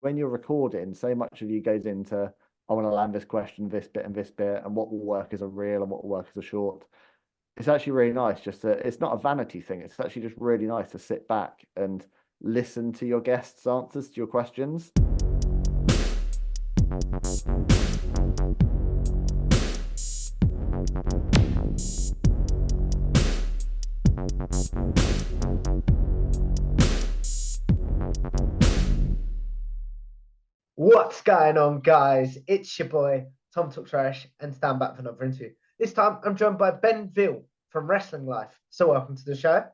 when you're recording, so much of you goes into, I want to land this question, this bit, and what will work as a reel and what will work as a short. It's actually really nice just to, it's not a vanity thing. It's actually just really nice to sit back and listen to your guests' answers to your questions. What's going on, guys? It's your boy, Tom Talk Trash, and stand back for another interview. This time, I'm joined by Ben VEAL from Wrestling Life. So, welcome to the show.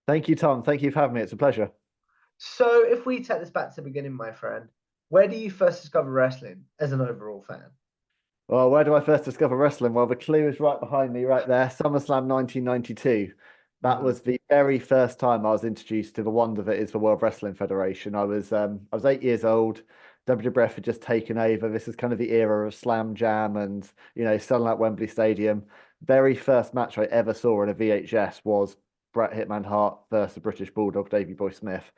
Thank you, Tom. Thank you for having me. It's a pleasure. So, if we take this back to the beginning, my friend, where do you first discover wrestling as an overall fan? Well, where do I first discover wrestling? Well, the clue is right behind me, right there. SummerSlam 1992. That was the very first time I was introduced to the wonder that is the World Wrestling Federation. I was 8 years old. WWF had just taken over. This is kind of the era of Slam Jam and selling out Wembley Stadium. Very first match I ever saw in a VHS was Bret Hitman Hart versus the British Bulldog Davey Boy Smith.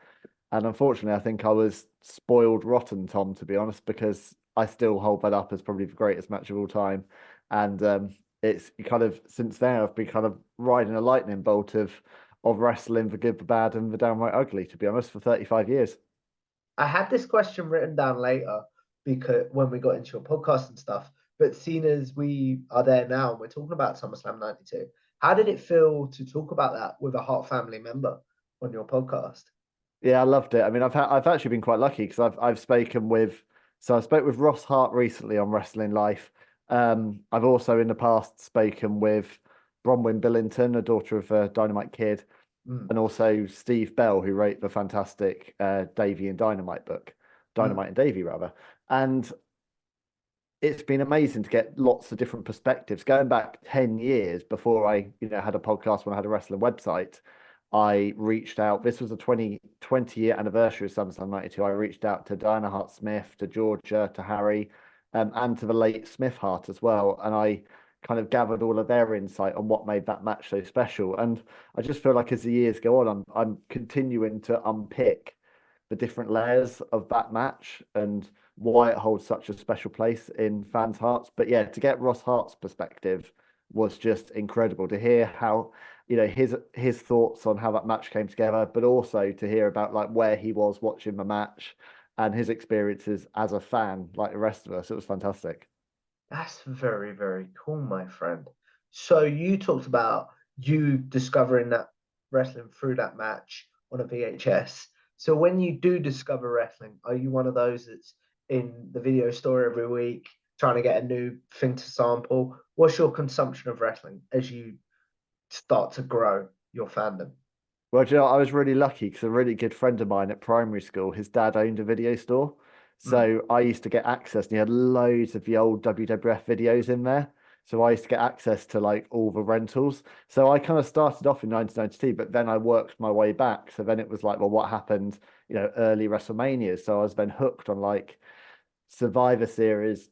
And unfortunately, I think I was spoiled rotten, Tom, to be honest, because I still hold that up as probably the greatest match of all time. And it's kind of since then I've been kind of riding a lightning bolt of wrestling, the good, the bad, and the downright ugly, to be honest, for 35 years. I had this question written down later because when we got into your podcast and stuff, but seeing as we are there now and we're talking about SummerSlam 92, how did it feel to talk about that with a Hart family member on your podcast? Yeah, I loved it. I mean, I've actually been quite lucky because I've spoken with I spoke with Ross Hart recently on Wrestling Life. I've also in the past spoken with Bronwyn Billington, a daughter of a Dynamite Kid, Mm, and also Steve Bell, who wrote the fantastic Davey and Dynamite book, mm. Dynamite and Davey rather. And it's been amazing to get lots of different perspectives. Going back 10 years before I, had a podcast when I had a wrestling website, I reached out. This was a 20 year anniversary of SummerSlam 92. I reached out to Diana Hart Smith, to Georgia, to Harry, and to the late Smith Hart as well. And I kind of gathered all of their insight on what made that match so special. And I just feel like as the years go on, I'm continuing to unpick the different layers of that match and why it holds such a special place in fans' hearts. But yeah, to get Ross Hart's perspective was just incredible to hear how, his thoughts on how that match came together, but also to hear about like where he was watching the match and his experiences as a fan, like the rest of us. It was fantastic. That's very, very cool, my friend. So you talked about you discovering that wrestling through that match on a VHS. So when you do discover wrestling, are you one of those that's in the video store every week trying to get a new thing to sample? What's your consumption of wrestling as you start to grow your fandom? Well, I was really lucky because a really good friend of mine at primary school, his dad owned a video store. Mm. So I used to get access and he had loads of the old WWF videos in there. So I used to get access to like all the rentals. So I kind of started off in 1992, but then I worked my way back. So then it was like, well, what happened, early WrestleMania. So I was then hooked on like Survivor Series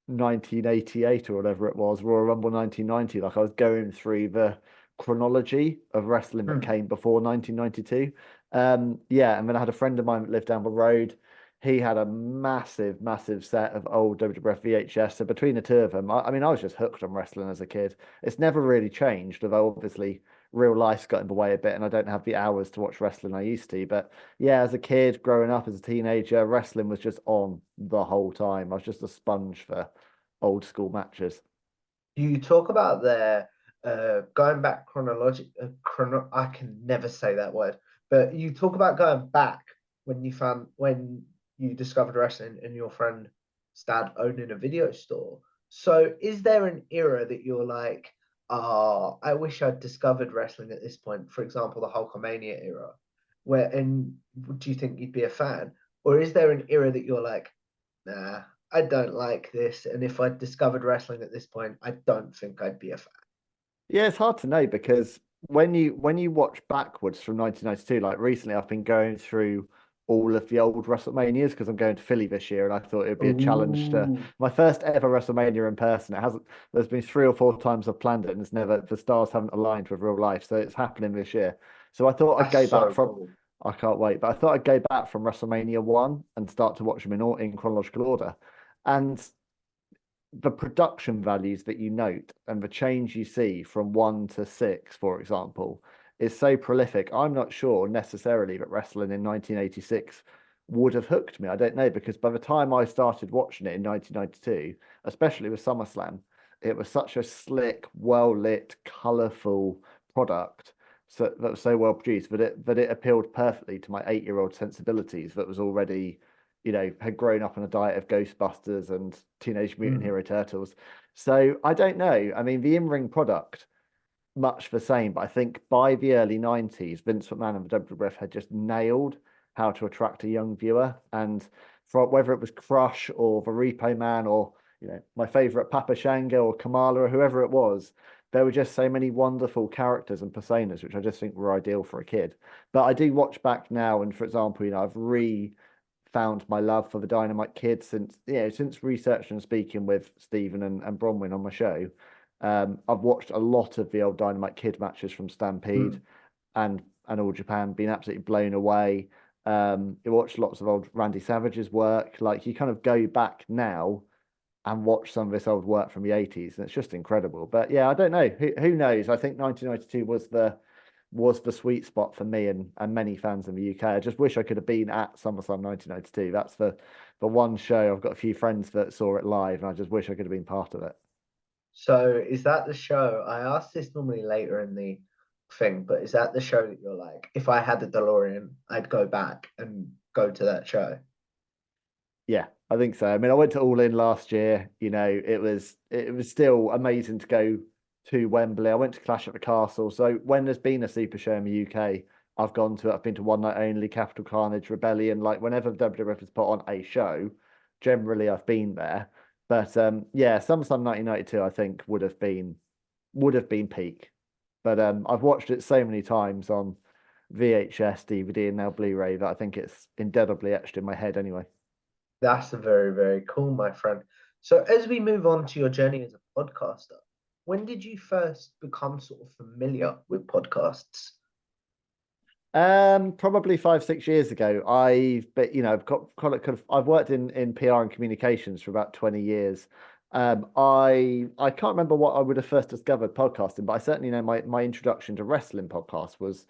1988 or whatever it was, Royal Rumble 1990. Like I was going through the chronology of wrestling that Mm. came before 1992. Yeah, and then I had a friend of mine that lived down the road. He had a massive, massive set of old WWF VHS. So between the two of them, I mean, I was just hooked on wrestling as a kid. It's never really changed, although obviously real life's got in the way a bit, and I don't have the hours to watch wrestling I used to. But yeah, as a kid, growing up as a teenager, wrestling was just on the whole time. I was just a sponge for old school matches. You talk about there going back chronologic I can never say that word, but you talk about going back when you discovered wrestling and your friend dad owning a video store. So is there an era that you're like, ah, I wish I'd discovered wrestling at this point? For example, the Hulkamania era, where and do you think you'd be a fan? Or is there an era that you're like, nah, I don't like this. And if I discovered wrestling at this point, I don't think I'd be a fan. Yeah, it's hard to know because when you watch backwards from 1992, like recently, I've been going through all of the old WrestleManias because I'm going to Philly this year, and I thought it would be a challenge to Ooh, my first ever WrestleMania in person. It hasn't. There's been 3 or 4 times I've planned it, and it's never the stars haven't aligned with real life, so it's happening this year. So I thought I'd that's go back so from. cool. I can't wait. But I thought I'd go back from WrestleMania 1 and start to watch them in chronological order. And the production values that you note and the change you see from 1 to 6, for example, is so prolific. I'm not sure necessarily that wrestling in 1986 would have hooked me. I don't know, because by the time I started watching it in 1992, especially with SummerSlam, it was such a slick, well lit, colourful product. So that was so well produced that it appealed perfectly to my 8-year-old sensibilities that was already, had grown up on a diet of Ghostbusters and Teenage Mutant Mm. Hero Turtles. So I don't know. I mean, the in-ring product, much the same, but I think by the early 90s, Vince McMahon and the WWF had just nailed how to attract a young viewer. And for whether it was Crush or the Repo Man or, my favorite Papa Shango or Kamala or whoever it was, there were just so many wonderful characters and personas, which I just think were ideal for a kid. But I do watch back now, and for example, I've found my love for the Dynamite Kid since researching and speaking with Stephen and Bronwyn on my show. I've watched a lot of the old Dynamite Kid matches from Stampede Mm. and All Japan, been absolutely blown away. You watch lots of old Randy Savage's work. Like, you kind of go back now and watch some of this old work from the 80s, and it's just incredible. But yeah, I don't know. Who knows? I think 1992 was the sweet spot for me and many fans in the UK. I just wish I could have been at SummerSlam 1992. That's the one show. I've got a few friends that saw it live, and I just wish I could have been part of it. So is that the show? I ask this normally later in the thing, but is that the show that you're like, if I had a DeLorean, I'd go back and go to that show? Yeah, I think so. I mean, I went to All In last year. It was still amazing to go to Wembley. I went to Clash at the Castle. So when there's been a Super Show in the UK, I've gone to it. I've been to One Night Only, Capital Carnage, Rebellion. Like, whenever the WWF has put on a show, generally I've been there. But yeah, SummerSlam 1992, I think would have been peak. But I've watched it so many times on VHS, DVD, and now Blu-ray that I think it's indelibly etched in my head anyway. That's very, very cool, my friend. So as we move on to your journey as a podcaster, when did you first become sort of familiar with podcasts? Probably 5, 6 years ago. I've I've worked in PR and communications for about 20 years. I can't remember what I would have first discovered podcasting, but I certainly know my introduction to wrestling podcast was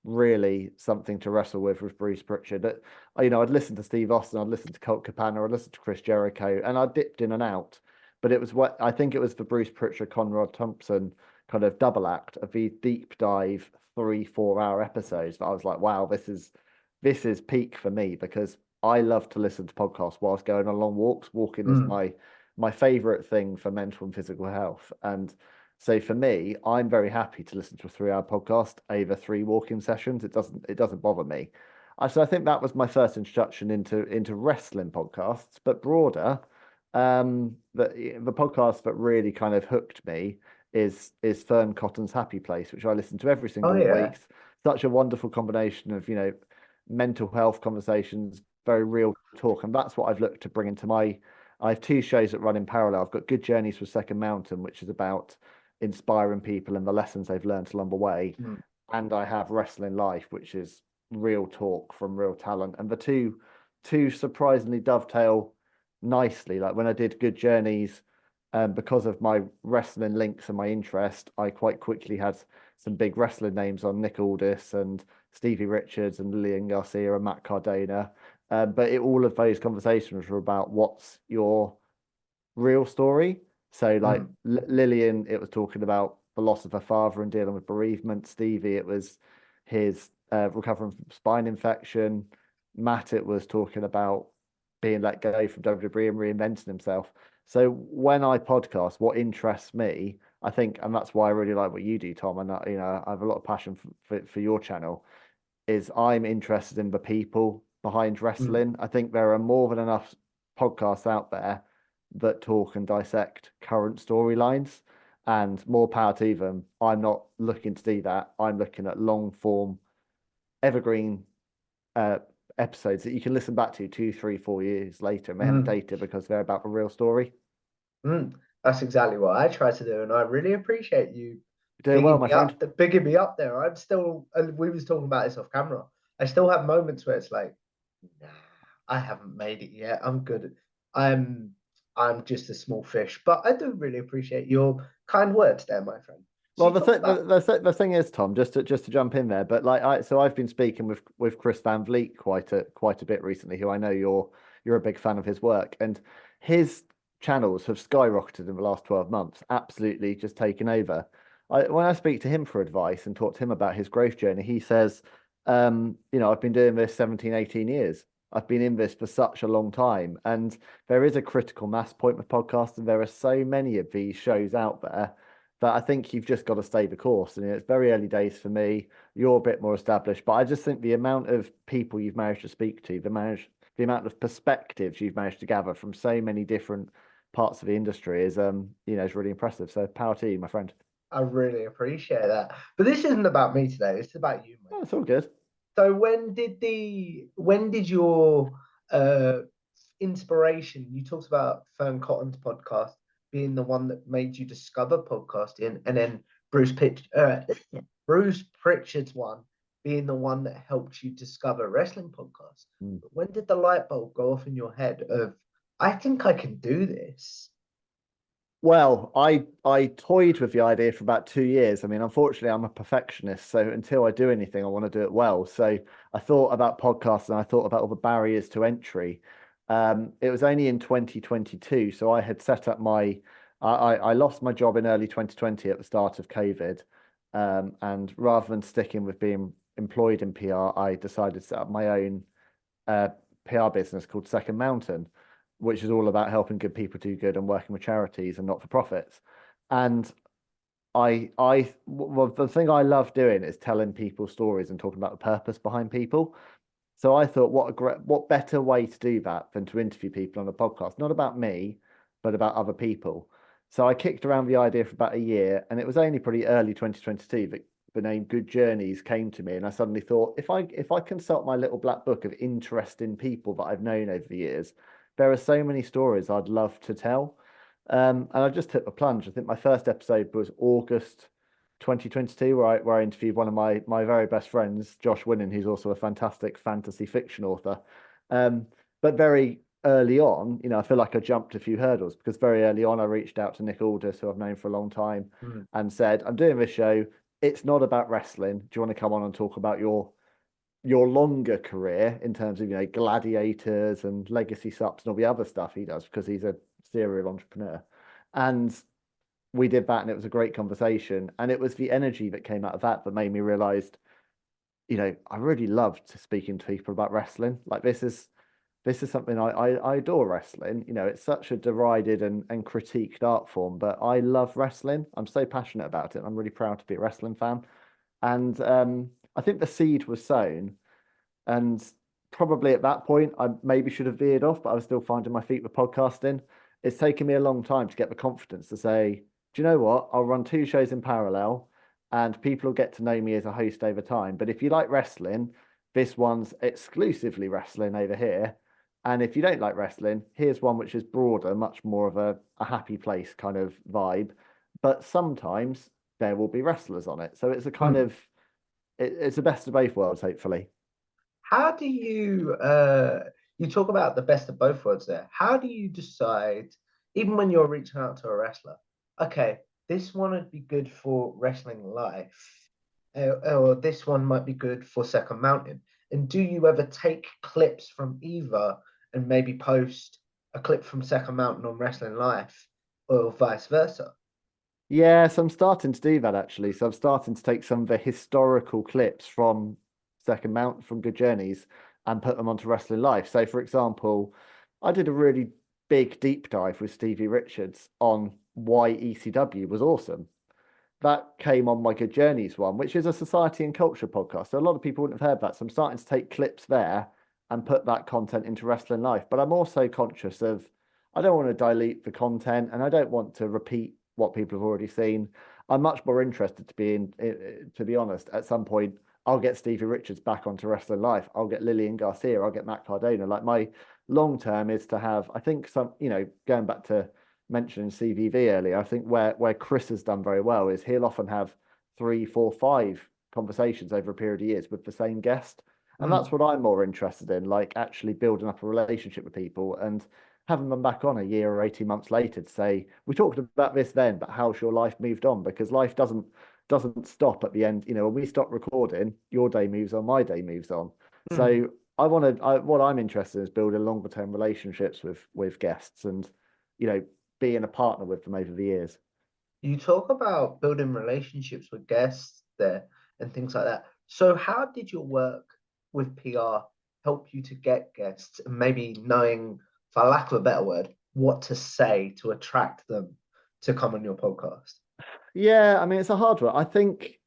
really something to wrestle with Bruce Pritchard. I'd listened to Steve Austin, I'd listened to Colt Cabana, I'd listened to Chris Jericho, and I dipped in and out. But it was what I think it was the Bruce Pritchard, Conrad Thompson kind of double act of these deep dive 3, 4 hour episodes that I was like, wow, this is peak for me, because I love to listen to podcasts whilst going on long walks. Walking is Mm. my favorite thing for mental and physical health. And so for me, I'm very happy to listen to a 3 hour podcast over 3 walking sessions. It doesn't bother me. So I think that was my first introduction into wrestling podcasts, but broader. The podcast that really kind of hooked me is Fern Cotton's Happy Place, which I listen to every Oh single yeah. week. Such a wonderful combination of mental health conversations, very real talk, and that's what I've looked to bring into my. I have 2 shows that run in parallel. I've got Good Journeys for Second Mountain, which is about inspiring people and the lessons they've learned along the way, Mm. and I have Wrestling Life, which is real talk from real talent, and the two surprisingly dovetail nicely. Like when I did Good Journeys, because of my wrestling links and my interest, I quite quickly had some big wrestling names on: Nick Aldis and Stevie Richards and Lillian Garcia and Matt Cardona. But all of those conversations were about what's your real story. So like Mm. Lillian, it was talking about the loss of her father and dealing with bereavement. Stevie, it was his recovering from spine infection. Matt, it was talking about being let go from WWE and reinventing himself. So when I podcast, what interests me, I think, and that's why I really like what you do, Tom, and I have a lot of passion for your channel, is I'm interested in the people behind Mm. wrestling. I think there are more than enough podcasts out there that talk and dissect current storylines, and more power to them. I'm not looking to do that. I'm looking at long form, evergreen uh, episodes that you can listen back to 2, 3, 4 years later and they haven't Mm. dated because they're about the real story. Mm. That's exactly what I try to do, and I really appreciate you You're doing well, my friend. bigging me up there. I'm still, and we was talking about this off camera. I still have moments where it's like, nah, I haven't made it yet. I'm good. I'm I'm just a small fish. But I do really appreciate your kind words there, my friend. So Well, you talk about the thing is, Tom, just to jump in there, but like I've been speaking with Chris Van Vliet quite a bit recently, who I know you're a big fan of his work, and his channels have skyrocketed in the last 12 months, absolutely just taken over. When I speak to him for advice and talk to him about his growth journey, he says, I've been doing this 17, 18 years. I've been in this for such a long time, and there is a critical mass point with podcasts, and there are so many of these shows out there that I think you've just got to stay the course. And it's very early days for me. You're a bit more established, but I just think the amount of people you've managed to speak to, the amount of perspectives you've managed to gather from so many different parts of the industry is really impressive. So power to you, my friend. I really appreciate that. But this isn't about me today. It's about you, mate. Oh, it's all good. So when did your uh inspiration, you talked about Fern Cotton's podcast being the one that made you discover podcasting, and then Bruce Pritchard's one being the one that helped you discover wrestling podcasts. Mm. But when did the light bulb go off in your head of, I think I can do this? Well, I toyed with the idea for about 2 years. I mean, unfortunately, I'm a perfectionist, so until I do anything, I want to do it well. So I thought about podcasts and I thought about all the barriers to entry. It was only in 2022, so I had set up I lost my job in early 2020 at the start of COVID, and rather than sticking with being employed in PR, I decided to set up my own uh, PR business called Second Mountain, which is all about helping good people do good and working with charities and not for profits. And well, the thing I love doing is telling people stories and talking about the purpose behind people. So I thought, what better way to do that than to interview people on a podcast, not about me, but about other people. So I kicked around the idea for about a year, and it was only pretty early 2022 that the name Good Journeys came to me, and I suddenly thought, if I consult my little black book of interesting people that I've known over the years, there are so many stories I'd love to tell. And I just took the plunge. I think my first episode was August 2022, where I interviewed one of my very best friends, Josh Winnan, who's also a fantastic fantasy fiction author. Um, but very early on, I feel like I jumped a few hurdles because very early on I reached out to Nick Aldis, who I've known for a long time, Mm. and said, "I'm doing this show. It's not about wrestling. Do you want to come on and talk about your longer career in terms of gladiators and legacy subs and all the other stuff he does because he's a serial entrepreneur?" And we did that, and it was a great conversation. And it was the energy that came out of that that made me realize, I really loved speaking to people about wrestling. Like this is something I adore wrestling. It's such a derided and critiqued art form, but I love wrestling. I'm so passionate about it. I'm really proud to be a wrestling fan. And I think the seed was sown. And probably at that point, I maybe should have veered off, but I was still finding my feet with podcasting. It's taken me a long time to get the confidence to say, do you know what? I'll run two shows in parallel and people will get to know me as a host over time. But if you like wrestling, this one's exclusively wrestling over here. And if you don't like wrestling, here's one which is broader, much more of a happy place kind of vibe. But sometimes there will be wrestlers on it. So it's a kind Mm. of, it's the best of both worlds, hopefully. How do you talk about the best of both worlds there? How do you decide, even when you're reaching out to a wrestler, okay, this one would be good for wrestling life, or this one might be good for Second Mountain? And do you ever take clips from either and maybe post a clip from Second Mountain on Wrestling Life, or vice versa? Yes, I'm starting to do that actually. So I'm starting to take some of the historical clips from Second Mount from Good Journeys and put them onto Wrestling Life. So, for example, I did a really big deep dive with Stevie Richards on why ECW was awesome. That came on my Good Journeys one, which is a society and culture podcast. So a lot of people wouldn't have heard that. So I'm starting to take clips there and put that content into Wrestling Life. But I'm also conscious of I don't want to dilute the content and I don't want to repeat what people have already seen. I'm much more interested to be honest, at some point I'll get Stevie Richards back onto Wrestling Life. I'll get Lillian Garcia. I'll get Matt Cardona. Like my long term is to have, I think going back to mentioning CVV earlier, I think where Chris has done very well is he'll often have three, four, five conversations over a period of years with the same guest. And that's what I'm more interested in, like actually building up a relationship with people and having them back on a year or 18 months later to say, we talked about this then, but how's your life moved on? Because life doesn't stop at the end. You know, when we stop recording, your day moves on, my day moves on. Mm. So what I'm interested in is building longer term relationships with guests and, you know, being a partner with them over the years. You talk about building relationships with guests there and things like that. So, how did your work with PR help you to get guests and maybe knowing, for lack of a better word, what to say to attract them to come on your podcast? Yeah, I mean, it's a hard one. I think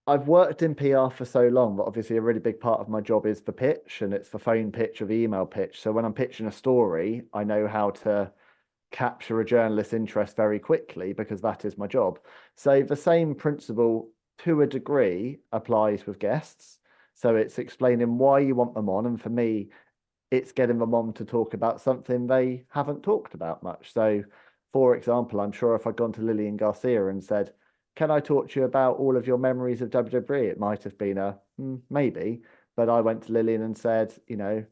I've worked in PR for so long, but obviously a really big part of my job is the pitch, and it's the phone pitch or the email pitch. So when I'm pitching a story, I know how to capture a journalist's interest very quickly because that is my job. So the same principle to a degree applies with guests. So it's explaining why you want them on. And for me, it's getting them on to talk about something they haven't talked about much. So, for example, I'm sure if I'd gone to Lillian Garcia and said, can I talk to you about all of your memories of WWE? It might have been a maybe, but I went to Lillian and said, you know,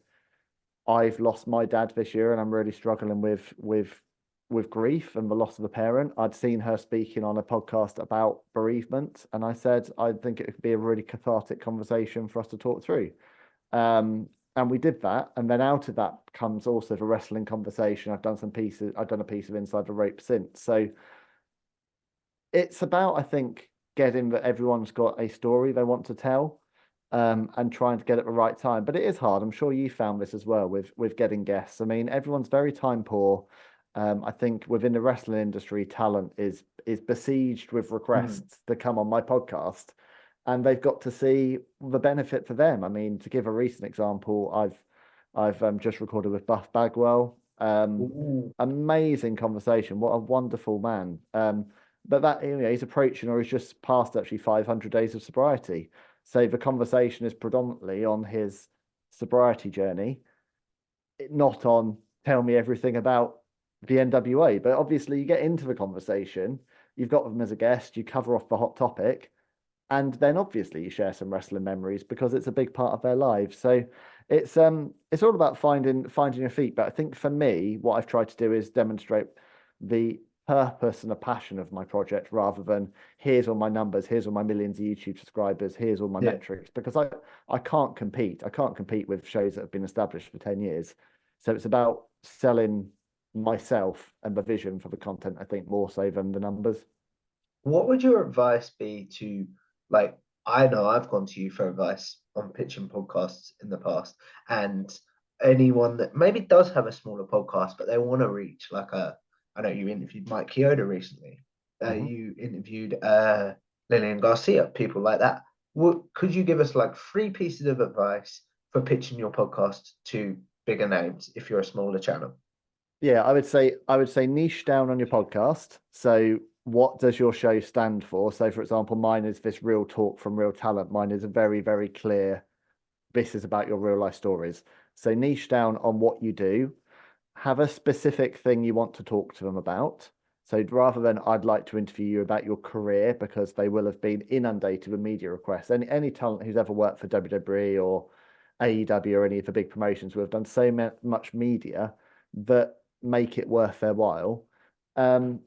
I've lost my dad this year and I'm really struggling with grief and the loss of a parent. I'd seen her speaking on a podcast about bereavement, and I said I think it could be a really cathartic conversation for us to talk through. Um, and we did that, and then out of that comes also the wrestling conversation. I've done some pieces. I've done a piece of Inside the Rope since. So it's about, I think, getting that everyone's got a story they want to tell, and trying to get it at the right time. But it is hard. I'm sure you found this as well with getting guests. I mean, everyone's very time poor. I think within the wrestling industry, talent is besieged with Mm. requests to come on my podcast, and they've got to see the benefit for them. I mean, to give a recent example, I've just recorded with Buff Bagwell. Ooh. Amazing conversation. What a wonderful man. But that, you know, he's approaching or he's just passed actually 500 days of sobriety. So the conversation is predominantly on his sobriety journey, not on tell me everything about the NWA. But obviously, you get into the conversation, you've got them as a guest, you cover off the hot topic, and then obviously you share some wrestling memories because it's a big part of their lives. So it's all about finding your feet. But I think for me, what I've tried to do is demonstrate the purpose and the passion of my project rather than here's all my numbers, here's all my millions of YouTube subscribers, here's all my Yeah. metrics, because I can't compete. I can't compete with shows that have been established for 10 years. So it's about selling myself and the vision for the content, I think, more so than the numbers. What would your advice be to, like, I know I've gone to you for advice on pitching podcasts in the past, and anyone that maybe does have a smaller podcast, but they want to reach I know you interviewed Mike Chioda recently. Mhm. You interviewed Lillian Garcia, people like that. Could you give us like 3 pieces of advice for pitching your podcast to bigger names if you're a smaller channel? Yeah, I would say niche down on your podcast. So what does your show stand for? So for example, mine is this real talk from real talent. Mine is a very, very clear, this is about your real life stories. So niche down on what you do. Have a specific thing you want to talk to them about. So rather than I'd like to interview you about your career because they will have been inundated with media requests. Any talent who's ever worked for WWE or AEW or any of the big promotions who have done so much media that make it worth their while. Um,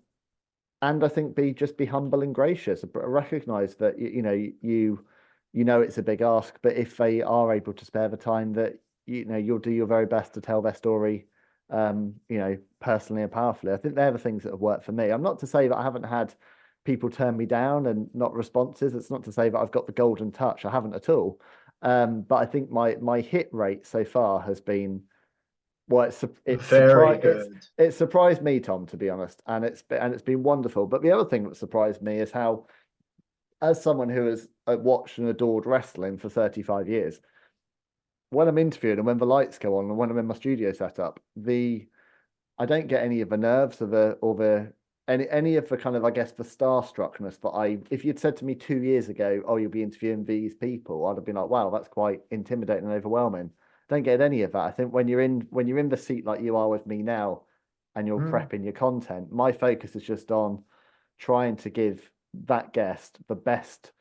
and I think be humble and gracious. Recognize that you know you know it's a big ask, but if they are able to spare the time, that you know you'll do your very best to tell their story, you know, personally and powerfully. I think they're the things that have worked for me. I'm not to say that I haven't had people turn me down and not responses. It's not to say that I've got the golden touch. I haven't at all. But I think my hit rate so far has been well, Very good. it surprised me, Tom, to be honest, and it's been wonderful. But the other thing that surprised me is how, as someone who has watched and adored wrestling for 35 years, when I'm interviewed and when the lights go on and when I'm in my studio setup, the I don't get any of the nerves or the any of the kind of, I guess, the starstruckness that if you'd said to me 2 years ago, oh, you'll be interviewing these people, I'd have been like, wow, that's quite intimidating and overwhelming. Don't get any of that. I think when you're in the seat like you are with me now and you're Mm. prepping your content, my focus is just on trying to give that guest the best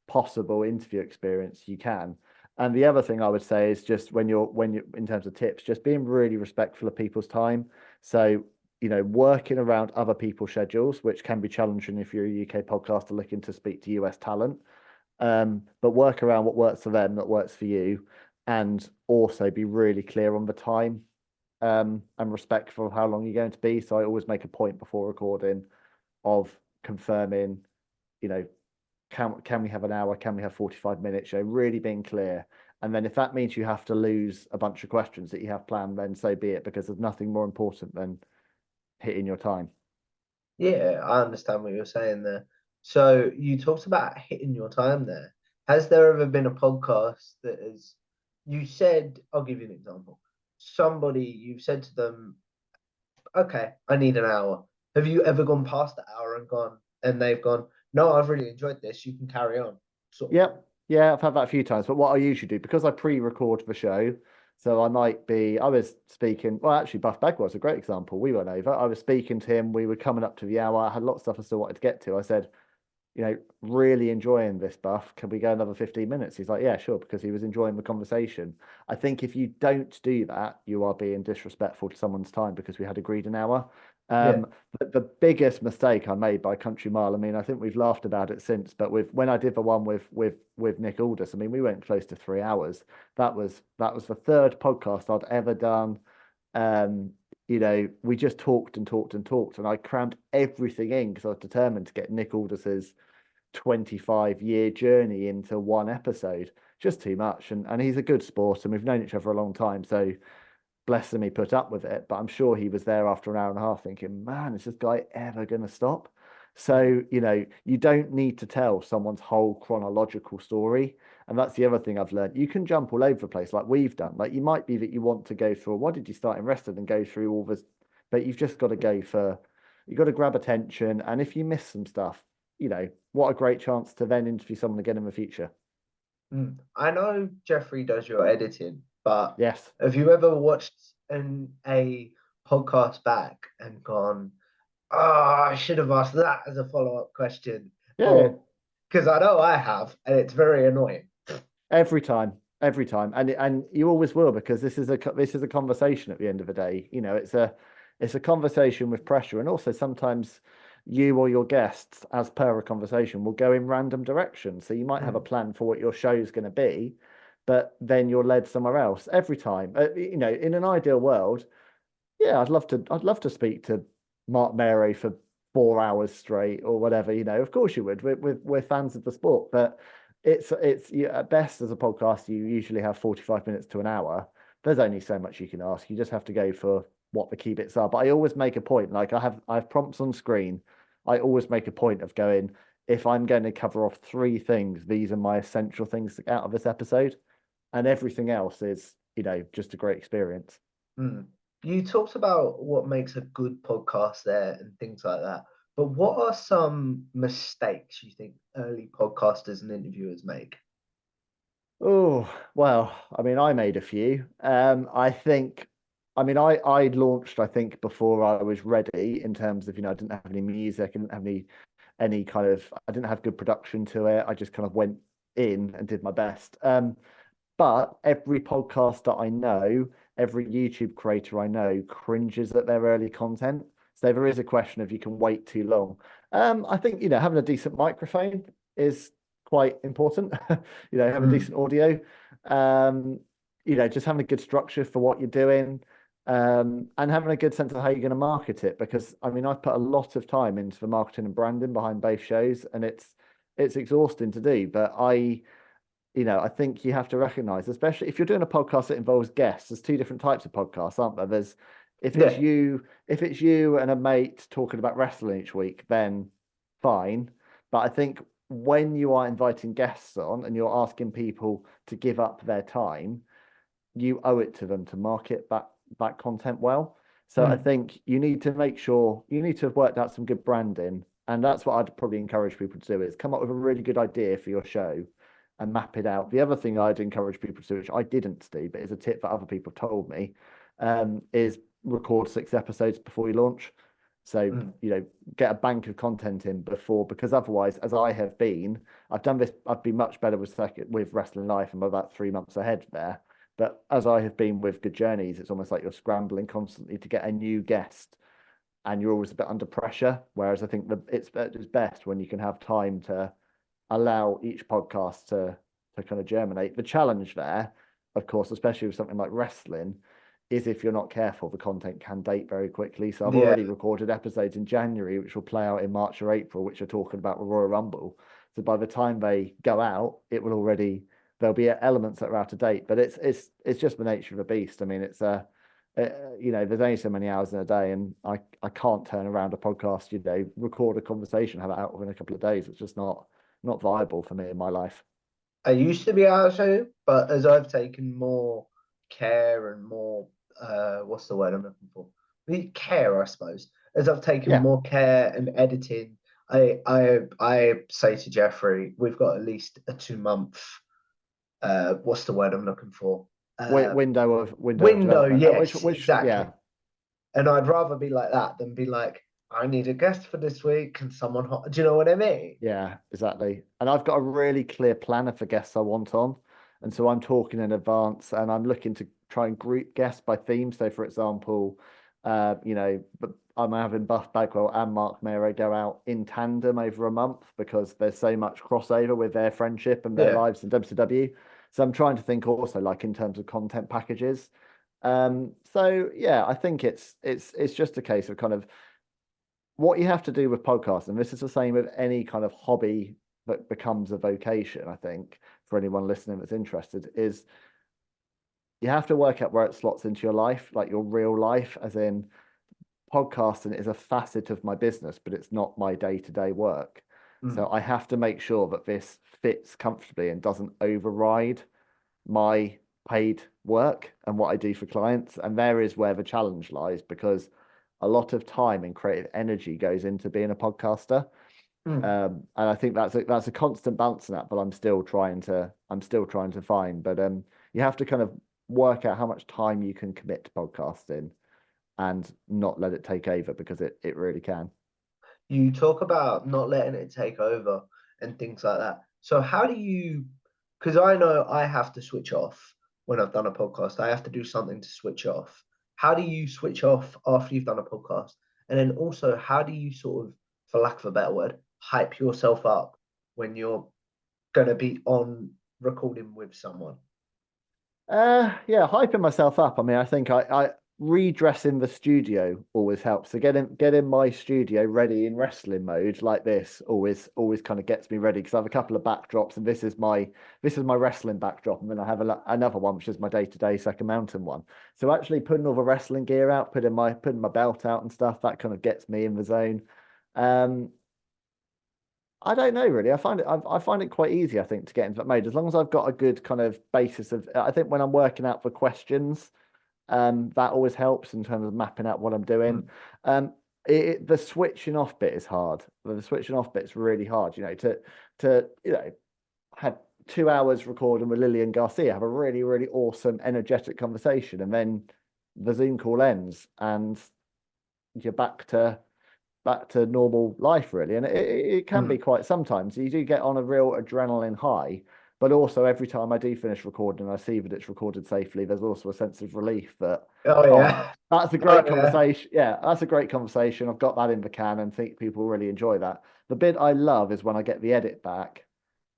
possible interview experience you can. And the other thing I would say is just when you in terms of tips, just being really respectful of people's time. So, working around other people's schedules, which can be challenging if you're a UK podcaster looking to speak to US talent. But work around what works for them, that works for you, and also be really clear on the time, and respectful of how long you're going to be. So I always make a point before recording of confirming, you know, can we have an hour? Can we have 45 minutes? Really being clear. And then if that means you have to lose a bunch of questions that you have planned, then so be it, because there's nothing more important than hitting your time. Yeah, I understand what you're saying there. So you talked about hitting your time there. Has there ever been a podcast that has, you said, I'll give you an example. Somebody, you've said to them, okay, I need an hour. Have you ever gone past the hour and gone, and they've gone, no, I've really enjoyed this. You can carry on, sort of thing. Yep. Yeah, I've had that a few times. But what I usually do, because I pre-record the show, so I was speaking, well, actually, Buff Bagwell was a great example. We went over, I was speaking to him, we were coming up to the hour, I had lots of stuff I still wanted to get to. I said, really enjoying this, Buff. Can we go another 15 minutes? He's like, yeah, sure, because he was enjoying the conversation. I think if you don't do that, you are being disrespectful to someone's time because we had agreed an hour. Yeah. The biggest mistake I made by Country Mile, I mean, I think we've laughed about it since, but when I did the one with Nick Aldis, I mean, we went close to 3 hours. That was the third podcast I'd ever done. Um, we just talked and talked and talked, and I crammed everything in because I was determined to get Nick Aldis's 25-year journey into one episode. Just too much. And he's a good sport, and we've known each other a long time. So bless him, he put up with it. But I'm sure he was there after an hour and a half thinking, man, is this guy ever going to stop? So, you don't need to tell someone's whole chronological story. And that's the other thing I've learned. You can jump all over the place like we've done. Like you might be that you want to go through, what did you start in wrestling and go through all this? But you've just got to you've got to grab attention. And if you miss some stuff, what a great chance to then interview someone again in the future. I know Jeffrey does your editing, but Yes. have you ever watched a podcast back and gone, oh, I should have asked that as a follow-up question? Yeah, yeah. Or because I know I have, and it's very annoying. Every time, and you always will because this is a conversation at the end of the day. It's a conversation with pressure, and also sometimes you or your guests, as per a conversation, will go in random directions. So you might have a Mm, plan for what your show is going to be, but then you're led somewhere else every time. In an ideal world, yeah, I'd love to speak to Mark Mero for 4 hours straight or whatever. Of course you would. We're fans of the sport, but at best as a podcast, you usually have 45 minutes to an hour. There's only so much you can ask. You just have to go for what the key bits are. But I always make a point, like I have prompts on screen. I always make a point of going, if I'm going to cover off three things, these are my essential things out of this episode, and everything else is, just a great experience. mm. You talked about what makes a good podcast there and things like that. But what are some mistakes you think early podcasters and interviewers make? Oh, well, I mean, I made a few. I launched, I think, before I was ready in terms of, I didn't have any music, I didn't have any kind of, I didn't have good production to it. I just kind of went in and did my best. But every podcaster I know, every YouTube creator I know cringes at their early content. So there is a question of you can wait too long. I think, having a decent microphone is quite important. Having Mm, decent audio. Um, just having a good structure for what you're doing. And having a good sense of how you're going to market it. Because I mean, I've put a lot of time into the marketing and branding behind both shows, and it's exhausting to do. But I think you have to recognize, especially if you're doing a podcast that involves guests, there's two different types of podcasts, aren't there? There's yeah. if it's you and a mate talking about wrestling each week, then fine. But I think when you are inviting guests on and you're asking people to give up their time, you owe it to them to market that content well. So I Mm, think you need to make sure you need to have worked out some good branding. And that's what I'd probably encourage people to do is come up with a really good idea for your show and map it out. The other thing I'd encourage people to do, which I didn't do, but is a tip that other people told me, is record 6 episodes before you launch. So, Mm. get a bank of content in before, because otherwise, as I have been, I've done this, I've been much better with Wrestling Life. I'm about 3 months ahead there. But as I have been with Good Journeys, it's almost like you're scrambling constantly to get a new guest and you're always a bit under pressure. Whereas I think it's best when you can have time to allow each podcast to kind of germinate. The challenge there, of course, especially with something like wrestling, is if you're not careful, the content can date very quickly. So I've Yeah. already recorded episodes in January, which will play out in March or April, which are talking about the Royal Rumble. So by the time they go out, it will already there'll be elements that are out of date. But it's just the nature of the beast. I mean, it's there's only so many hours in a day, and I can't turn around a podcast, record a conversation, have it out within a couple of days. It's just not viable for me in my life. I used to be able to, but as I've taken more care and more, what's the word I'm looking for? Care, I suppose. As I've taken Yeah. more care and editing, I say to Jeffrey, we've got at least a 2 month, what's the word I'm looking for? Window of Window, development. yes, Which exactly. yeah. And I'd rather be like that than be like, I need a guest for this week. Can someone do you know what I mean? Yeah, exactly. And I've got a really clear planner for guests I want on. And so I'm talking in advance and I'm looking to try and group guests by theme. So for example, but I'm having Buff Bagwell and Mark Mero go out in tandem over a month because there's so much crossover with their friendship and their Yeah. lives in WCW. So I'm trying to think also like in terms of content packages. So yeah, I think it's just a case of kind of what you have to do with podcasts, and this is the same with any kind of hobby that becomes a vocation, I think, for anyone listening that's interested, is you have to work out where it slots into your life, like your real life, as in podcasting is a facet of my business, but it's not my day-to-day work. Mm. So I have to make sure that this fits comfortably and doesn't override my paid work and what I do for clients. And there is where the challenge lies because a lot of time and creative energy goes into being a podcaster. Mm. And I think that's a constant balancing act, but I'm still trying to find. But you have to kind of work out how much time you can commit to podcasting and not let it take over because it really can. You talk about not letting it take over and things like that. So how do you, because I know I have to switch off when I've done a podcast. I have to do something to switch off. How do you switch off after you've done a podcast? And then also, how do you sort of, for lack of a better word, hype yourself up when you're going to be on recording with someone? Yeah, hyping myself up. I mean, I think I redressing the studio always helps. So getting my studio ready in wrestling mode like this always kind of gets me ready because I have a couple of backdrops and this is my wrestling backdrop and then I have another one which is my day-to-day second mountain one. So actually putting all the wrestling gear out, putting my belt out and stuff, that kind of gets me in the zone. Um, I don't know really. I find it quite easy, I think, to get into that mode as long as I've got a good kind of basis of. I think when I'm working out for questions, that always helps in terms of mapping out what I'm doing. Mm. The switching off bit is hard. The switching off bit's really hard. To had 2 hours recording with Lillian Garcia, have a really really awesome, energetic conversation, and then the Zoom call ends, and you're back to normal life really, and it can be Mm. quite, sometimes you do get on a real adrenaline high, but also every time I do finish recording I see that it's recorded safely, there's also a sense of relief that, Oh, oh, yeah. that's a Oh, great yeah. conversation. Yeah, that's a great conversation. I've got that in the can and think people really enjoy that. The bit I love is when I get the edit back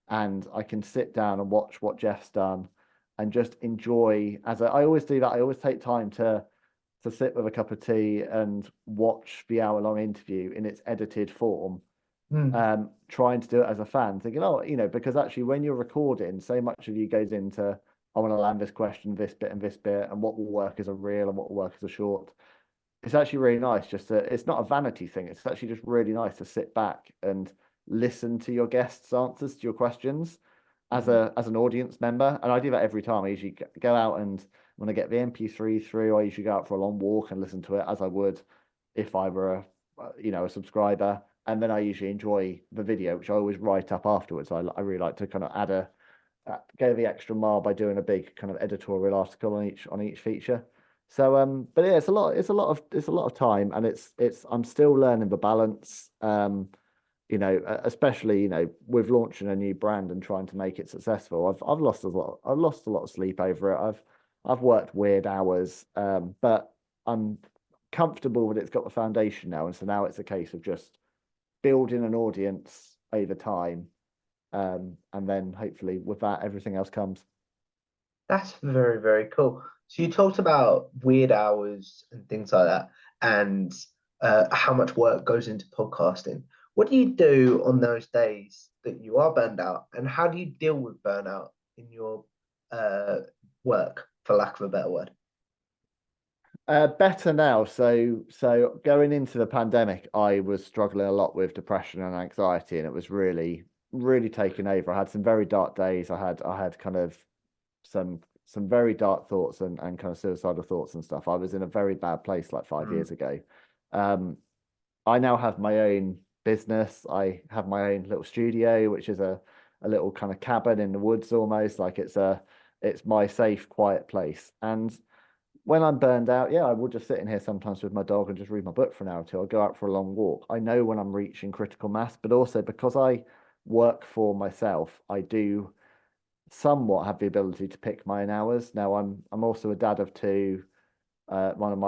and I can sit down and watch what Jeff's done and just enjoy. I always do that, I always take time to sit with a cup of tea and watch the hour-long interview in its edited form, Mm. trying to do it as a fan, thinking, oh, because actually when you're recording, so much of you goes into, I want to land this question, this bit and this bit, and what will work as a reel and what will work as a short. It's actually really nice it's not a vanity thing. It's actually just really nice to sit back and listen to your guests' answers to your questions Mm. as an audience member. And I do that every time. I usually go out and when I get the MP3 through, I usually go out for a long walk and listen to it as I would if I were a subscriber. And then I usually enjoy the video, which I always write up afterwards. I really like to kind of go the extra mile by doing a big kind of editorial article on each feature. So but yeah, it's a lot of time, and it's I'm still learning the balance. Especially, with launching a new brand and trying to make it successful. I've lost a lot of sleep over it. I've worked weird hours, but I'm comfortable that it's got the foundation now, and so now it's a case of just building an audience over time, and then hopefully with that everything else comes. That's very, very cool. So you talked about weird hours and things like that, and how much work goes into podcasting. What do you do on those days that you are burned out, and how do you deal with burnout in your uh, work, for lack of a better word? Better now. So going into the pandemic, I was struggling a lot with depression and anxiety, and it was really, really taking over. I had some very dark days. I had kind of some very dark thoughts and kind of suicidal thoughts and stuff. I was in a very bad place like 5 years Mm. ago. Um, I now have my own business. I have my own little studio, which is a little kind of cabin in the woods almost. Like it's my safe, quiet place. And when I'm burned out, yeah, I will just sit in here sometimes with my dog and just read my book for an hour or two. I'll go out for a long walk. I know when I'm reaching critical mass, but also because I work for myself, I do somewhat have the ability to pick my own hours. Now I'm also a dad of two. One of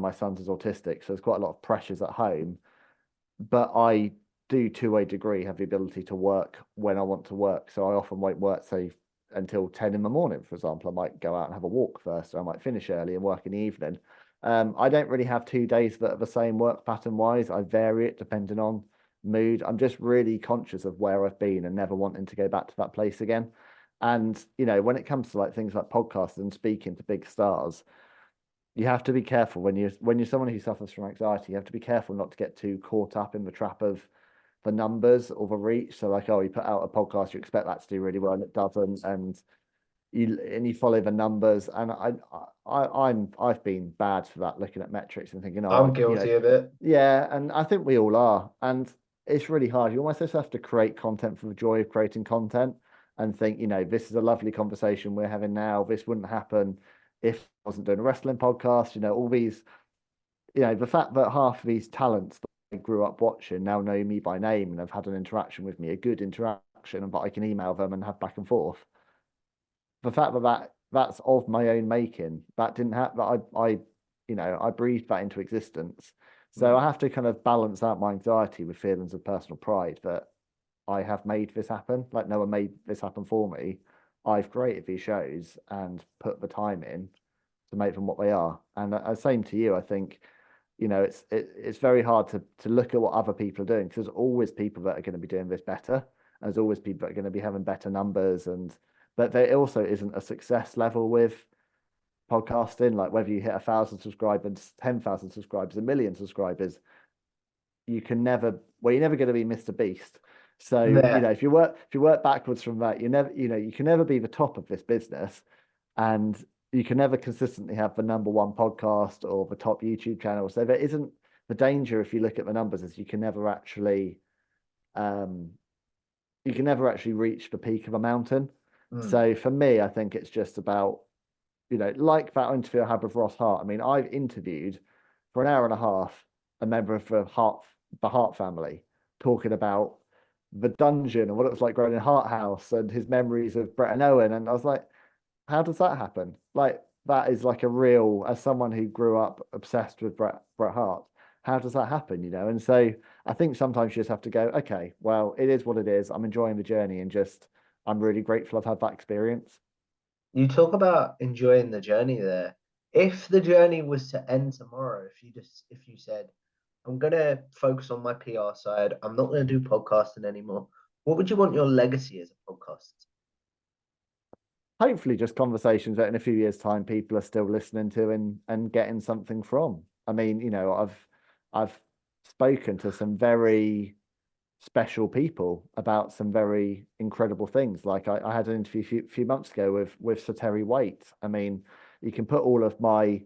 my sons is autistic, so there's quite a lot of pressures at home. But I do, to a degree, have the ability to work when I want to work. So I often won't work, say, until 10 in the morning, for example. I might go out and have a walk first, or I might finish early and work in the evening. I don't really have 2 days that are the same work pattern wise. I vary it depending on mood. I'm just really conscious of where I've been and never wanting to go back to that place again. And, when it comes to like things like podcasts and speaking to big stars, you have to be careful when you're someone who suffers from anxiety. You have to be careful not to get too caught up in the trap of the numbers or the reach. So like, oh, you put out a podcast, you expect that to do really well, and it doesn't, and you follow the numbers. And I've been bad for that, looking at metrics and thinking, I'm oh, guilty of it. yeah, and I think we all are. And it's really hard. You almost just have to create content for the joy of creating content and think, this is a lovely conversation we're having now. This wouldn't happen if I wasn't doing a wrestling podcast. All these, the fact that half of these talents that I grew up watching now know me by name and have had an interaction with me, a good interaction, and but I can email them and have back and forth. The fact that's of my own making, that didn't happen. That I breathed that into existence. So I Mm. have to kind of balance out my anxiety with feelings of personal pride that I have made this happen. Like no one made this happen for me. I've created these shows and put the time in to make them what they are. And same to you, I think, it's very hard to look at what other people are doing because there's always people that are going to be doing this better. And there's always people that are going to be having better numbers, and but there also isn't a success level with podcasting. Like whether you hit 1,000 subscribers, 10,000 subscribers, 1 million subscribers, you're never going to be Mr. Beast. So, Yeah. if you work backwards from that, you can never be the top of this business, and you can never consistently have the number one podcast or the top YouTube channel. So there isn't the danger if you look at the numbers is um you can never actually reach the peak of a mountain. Mm. So for me, I think it's just about, like that interview I had with Ross Hart. I mean, I've interviewed for an hour and a half a member of the Hart family, talking about the dungeon and what it was like growing in Hart House and his memories of Brett and Owen. And I was like, how does that happen? Like that is like a real, as someone who grew up obsessed with Bret Hart, how does that happen? And so I think sometimes you just have to go, okay, well, it is what it is. I'm enjoying the journey and just I'm really grateful I've had that experience. You talk about enjoying the journey there. If the journey was to end tomorrow, if you said, I'm gonna focus on my PR side, I'm not gonna do podcasting anymore, what would you want your legacy as a podcast? Hopefully just conversations that in a few years' time people are still listening to and getting something from. I mean, I've spoken to some very special people about some very incredible things. Like I had an interview a few months ago with Sir Terry Waite. I mean, you can put all of my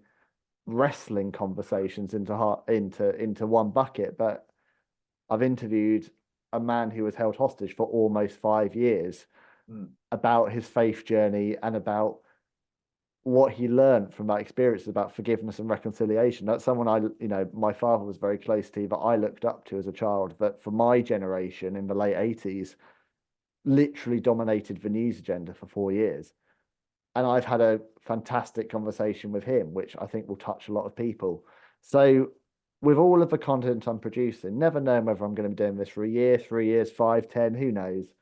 wrestling conversations into one bucket, but I've interviewed a man who was held hostage for almost 5 years Mm. about his faith journey and about what he learned from that experience is about forgiveness and reconciliation. That's someone my father was very close to, that I looked up to as a child, that for my generation in the late 80s, literally dominated the news agenda for 4 years. And I've had a fantastic conversation with him, which I think will touch a lot of people. So, with all of the content I'm producing, never knowing whether I'm going to be doing this for a year, 3 years, 5, 10, who knows?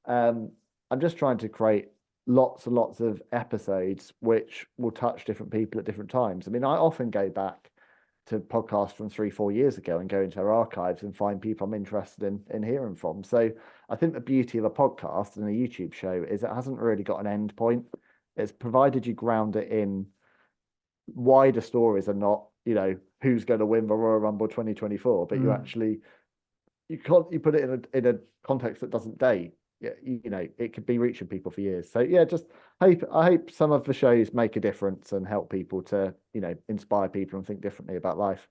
Um, I'm just trying to create lots and lots of episodes which will touch different people at different times. I mean, I often go back to podcasts from 3, 4 years ago and go into our archives and find people I'm interested in hearing from. So I think the beauty of a podcast and a YouTube show is it hasn't really got an end point. It's provided you ground it in wider stories and not, who's going to win the Royal Rumble 2024, but Mm. you put it in a context that doesn't date. Yeah, it could be reaching people for years. So yeah, just I hope some of the shows make a difference and help people to, inspire people and think differently about life.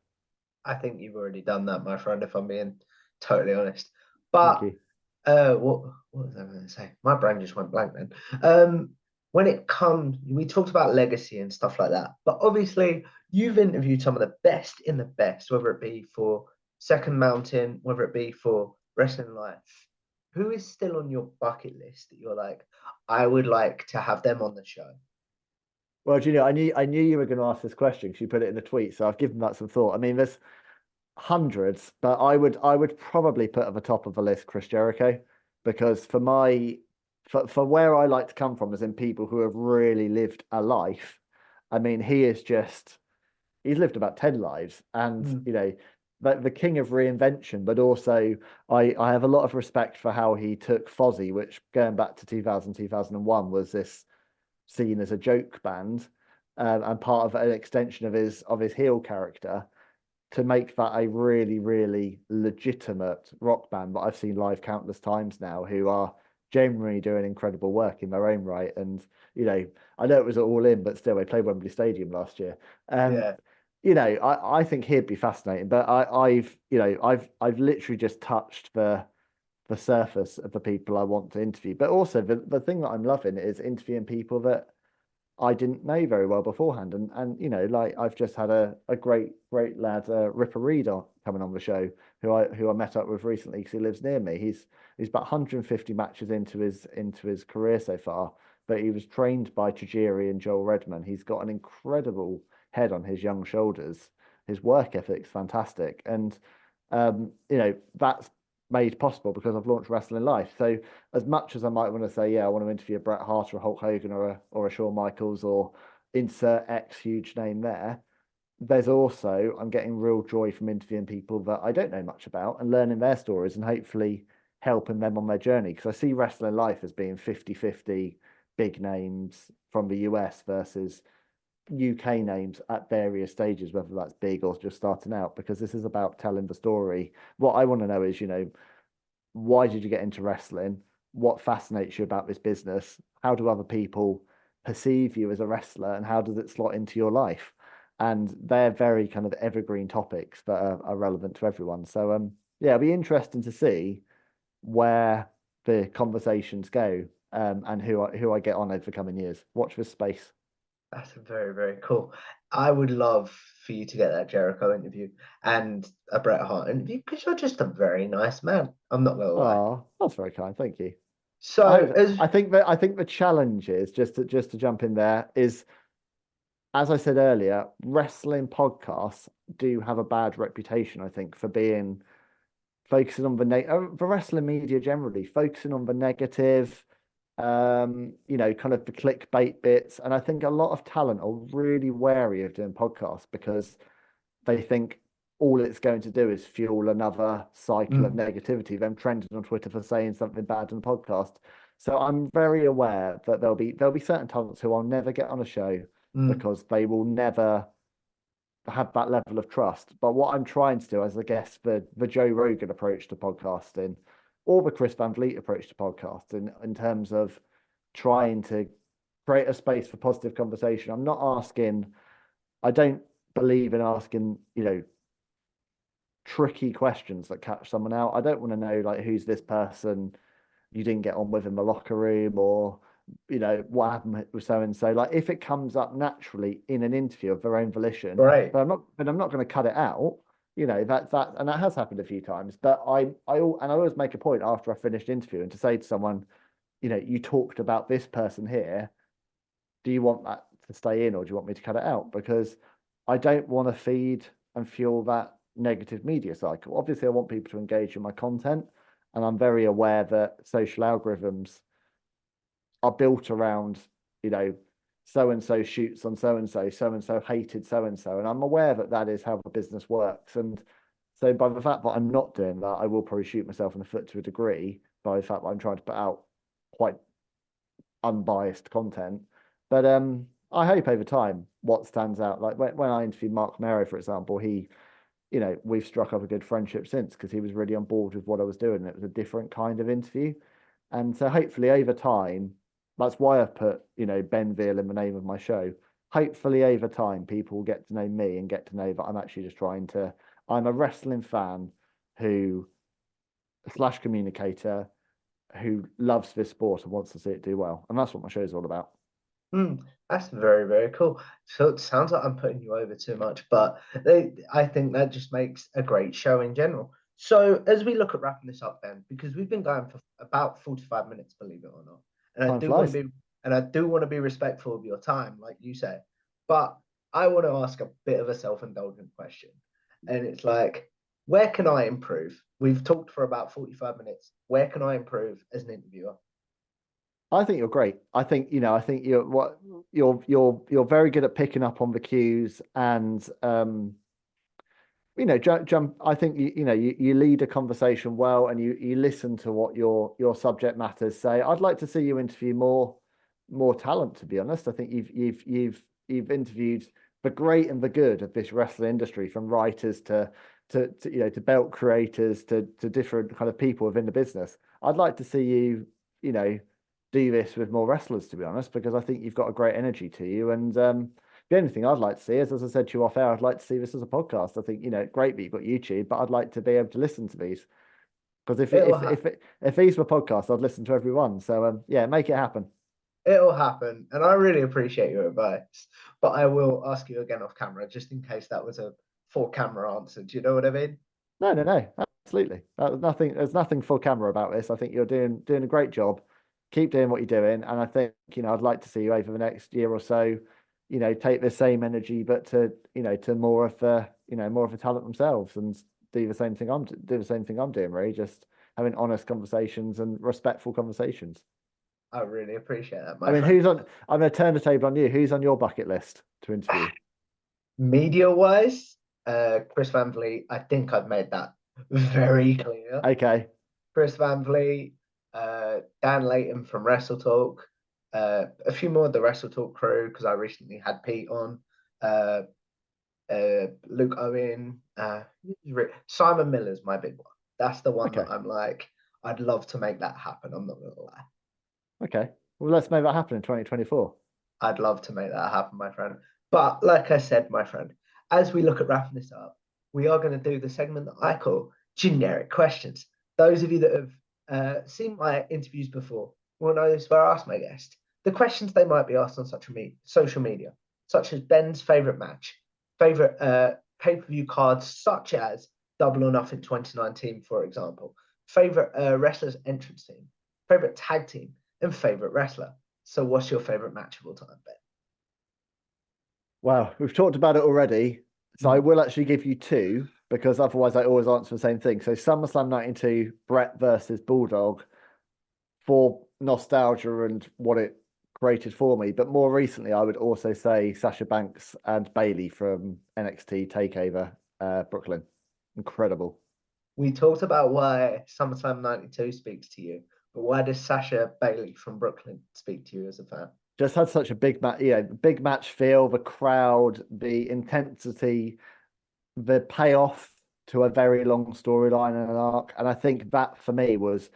I think you've already done that, my friend, if I'm being totally honest. Thank But you. what was I going to say? My brain just went blank then. Um, when it comes, we talked about legacy and stuff like that, but obviously you've interviewed some of the best in the best, whether it be for Second Mountain, whether it be for Wrestling Life. Who is still on your bucket list that you're like, I would like to have them on the show? Well, Junior, I knew you were going to ask this question because you put it in a tweet, so I've given that some thought. I mean, there's hundreds, but I would probably put at the top of the list Chris Jericho, because for where I like to come from is in people who have really lived a life. I mean, he's lived about 10 lives, and Mm. the king of reinvention, but also I have a lot of respect for how he took Fozzy, which going back to 2001 was this seen as a joke band, and part of an extension of his heel character, to make that a really, really legitimate rock band that I've seen live countless times now, who are genuinely doing incredible work in their own right. And, I know it was all in, but still, they played Wembley Stadium last year. Um, Yeah. I think he'd be fascinating, but I've literally just touched the surface of the people I want to interview. But also the thing that I'm loving is interviewing people that I didn't know very well beforehand. And like I've just had a great lad, Ripper Reed, coming on the show, who I met up with recently because he lives near me. He's about 150 matches into his career so far, but he was trained by Tajiri and Joel Redman. He's got an incredible head on his young shoulders. His work ethic's fantastic, and that's made possible because I've launched Wrestling Life. So as much as I might want to say, yeah, I want to interview a Bret Hart or a Hulk Hogan or a Shawn Michaels or insert X huge name there, there's also I'm getting real joy from interviewing people that I don't know much about and learning their stories and hopefully helping them on their journey. Because I see Wrestling Life as being 50-50 big names from the US versus UK names at various stages, whether that's big or just starting out, because this is about telling the story. What I want to know is, why did you get into wrestling? What fascinates you about this business? How do other people perceive you as a wrestler, and how does it slot into your life? And they're very kind of evergreen topics that are relevant to everyone. So yeah, it'll be interesting to see where the conversations go, and who I get on over the coming years. Watch this space. That's very, very cool. I would love for you to get that Jericho interview and a Bret Hart interview because you're just a very nice man. I'm not gonna lie. Oh, that's very kind. Thank you. I So, hope so. as I think the challenge is just to jump in there is, as I said earlier, wrestling podcasts do have a bad reputation, I think, for being focusing on the wrestling media generally, focusing on the negative, kind of the clickbait bits. And I think a lot of talent are really wary of doing podcasts because they think all it's going to do is fuel another cycle of mm, negativity, them trending on Twitter for saying something bad on the podcast. So I'm very aware that there'll be certain talents who I'll never get on a show mm, because they will never have that level of trust. But what I'm trying to do, as I guess the Joe Rogan approach to podcasting, or the Chris Van Vliet approach to podcasting, in terms of trying to create a space for positive conversation. I don't believe in asking, tricky questions that catch someone out. I don't want to know like who's this person you didn't get on with in the locker room, or what happened with so and so. Like if it comes up naturally in an interview of their own volition, Right. but I'm not going to cut it out. And that has happened a few times. But I always make a point after I finished interviewing to say to someone, you talked about this person here. Do you want that to stay in or do you want me to cut it out? Because I don't want to feed and fuel that negative media cycle. Obviously, I want people to engage in my content, and I'm very aware that social algorithms are built around, so and so shoots on so and so hated so and I'm aware that that is how the business works. And so, by the fact that I'm not doing that, I will probably shoot myself in the foot to a degree by the fact that I'm trying to put out quite unbiased content. But I hope over time what stands out, like when I interviewed Mark Mero, for example, we've struck up a good friendship since because he was really on board with what I was doing. And it was a different kind of interview. And so hopefully over time, that's why I've put, Ben Veal in the name of my show. Hopefully over time, people will get to know me and get to know that I'm actually just I'm a wrestling fan who slash communicator who loves this sport and wants to see it do well. And that's what my show is all about. That's very, very cool. So it sounds like I'm putting you over too much, but I think that just makes a great show in general. So as we look at wrapping this up, then, because we've been going for about 45 minutes, believe it or not, and I Time do want flies. to be and I do want to be respectful of your time, like you say, but I want to ask a bit of a self-indulgent question, and it's like, where can I improve? We've talked for about 45 minutes. Where can I improve as an interviewer? I think you're great. I think you're very good at picking up on the cues and jump. I think you lead a conversation well, and you listen to what your subject matters say. I'd like to see you interview more talent. To be honest, I think you've interviewed the great and the good of this wrestling industry, from writers to belt creators to different kind of people within the business. I'd like to see you you know do this with more wrestlers. To be honest, because I think you've got a great energy to you and. The only thing I'd like to see is, as I said to you off air, I'd like to see this as a podcast. I think, great that you've got YouTube, but I'd like to be able to listen to these because It'll happen. if these were podcasts, I'd listen to every one. So yeah, make it happen. It'll happen, and I really appreciate your advice. But I will ask you again off camera, just in case that was a for camera answer. Do you know what I mean? No, no, no, absolutely. Nothing. There's nothing for camera about this. I think you're doing a great job. Keep doing what you're doing, and I think I'd like to see you over the next year or so. Take the same energy, but to more of the talent themselves, and do the same thing I'm doing. Really, just having honest conversations and respectful conversations. I really appreciate that, I my mean, friend. I'm going to turn the table on you. Who's on your bucket list to interview? Media wise, Chris Van Vliet, I think I've made that very clear. Okay, Chris Van Vliet, Dan Layton from Wrestle Talk, a few more of the Wrestle Talk crew because I recently had Pete on, uh, Luke Owen, Simon Miller's my big one. That's the one that okay, I'm like, I'd love to make that happen. I'm not gonna lie. okay. Well, let's make that happen in 2024. I'd love to make that happen, my friend. But like I said, my friend, as we look at wrapping this up, we are going to do the segment that I call generic questions. Those of you that have seen my interviews before will know this where I ask my guest the questions they might be asked on social media, such as Ben's favorite match, favorite pay-per-view cards, such as Double or Nothing 2019, for example, favorite wrestler's entrance team, favorite tag team, and favorite wrestler. So, what's your favorite match of all time, Wow, we've talked about it already. So I Ben? will actually give you two because otherwise I always answer the same thing. So SummerSlam 92, Brett versus Bulldog for nostalgia and what it created for me. But more recently, I would also say Sasha Banks and Bailey from NXT TakeOver Brooklyn. Incredible. We talked about why SummerSlam 92 speaks to you, but why does Sasha Bailey from Brooklyn speak to you as a fan? Just had such a big match, big match feel, the crowd, the intensity, the payoff to a very long storyline and an arc. And I think that for me was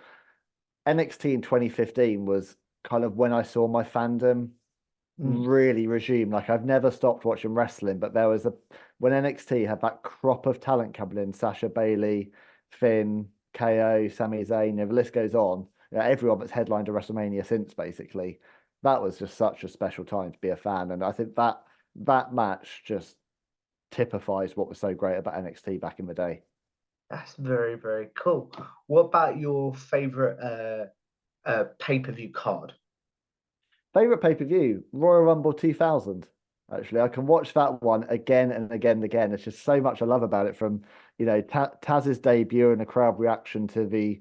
NXT in 2015 was kind of when I saw my fandom Mm. really resume. Like I've never stopped watching wrestling, but there was when NXT had that crop of talent coming in, Sasha Bailey, Finn, KO, Sami Zayn, the list goes on. Everyone that's headlined a WrestleMania since basically. that was just such a special time to be a fan. And I think that match just typifies what was so great about NXT back in the day. That's very, very cool. What about your favorite pay-per-view card? Favorite pay-per-view, Royal Rumble 2000. Actually, I can watch that one again and again and again. It's just so much I love about it, from Taz's debut and the crowd reaction to the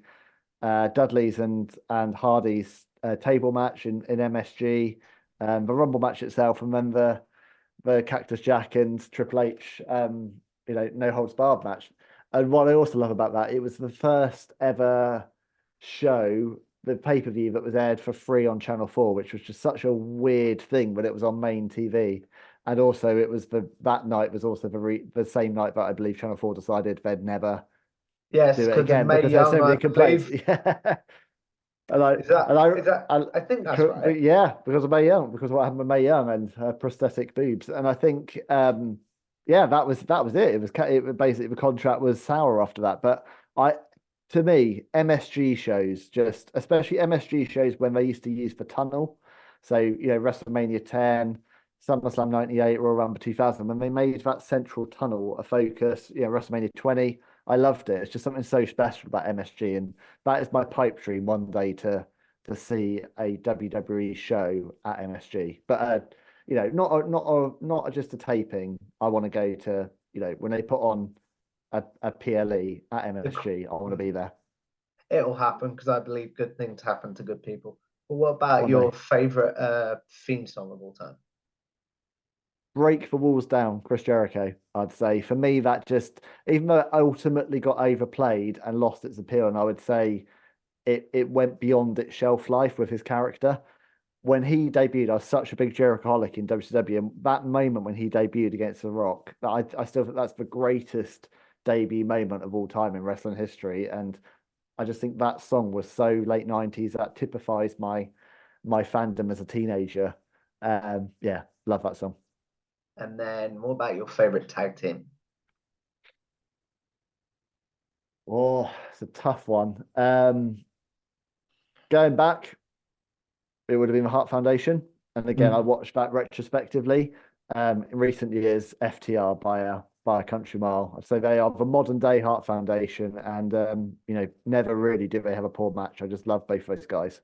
Dudley's and Hardy's table match in MSG, the Rumble match itself, and then the Cactus Jack and Triple H, no holds barred match. And what I also love about that, it was the first ever show, the pay-per-view, that was aired for free on Channel 4, which was just such a weird thing, but it was on main TV. And also it was that night was also the same night that I believe Channel 4 decided they'd never Yes, do it because of again May because there were Young, so I many complaints. believe. Yeah. And I Is that and I, is that? I I think that's right. yeah, because of Mae Young, because of what happened with Mae Young and her prosthetic boobs. And I think yeah, that was it. It basically, the contract was sour after that. But I to me, MSG shows, just especially MSG shows when they used to use the tunnel. So, WrestleMania 10, SummerSlam 98, Royal Rumble 2000, when they made that central tunnel a focus, WrestleMania 20, I loved it. It's just something so special about MSG. And that is my pipe dream one day to see a WWE show at MSG. But not just a taping. I want to go to, when they put on a PLE at MSG, I want to be there It'll happen because I believe good things happen to good people. But what about one your day. favorite theme song of all time? Break the walls down, Chris Jericho, I'd say. For me, that just, even though it ultimately got overplayed and lost its appeal, and I would say it went beyond its shelf life with his character. When he debuted, I was such a big Jerichoholic in WCW, and that moment when he debuted against The Rock, I still think that's the greatest debut moment of all time in wrestling history. And I just think that song was so late 90s, that typifies my fandom as a teenager. Yeah, love that song. And then what about your favorite tag team? Oh, it's a tough one. Going back, it would have been the Heart Foundation. And again, I Mm. watched that retrospectively. In recent years, FTR by a country mile. I'd say they are the modern day Heart Foundation, and never really did they have a poor match. I just love both those guys.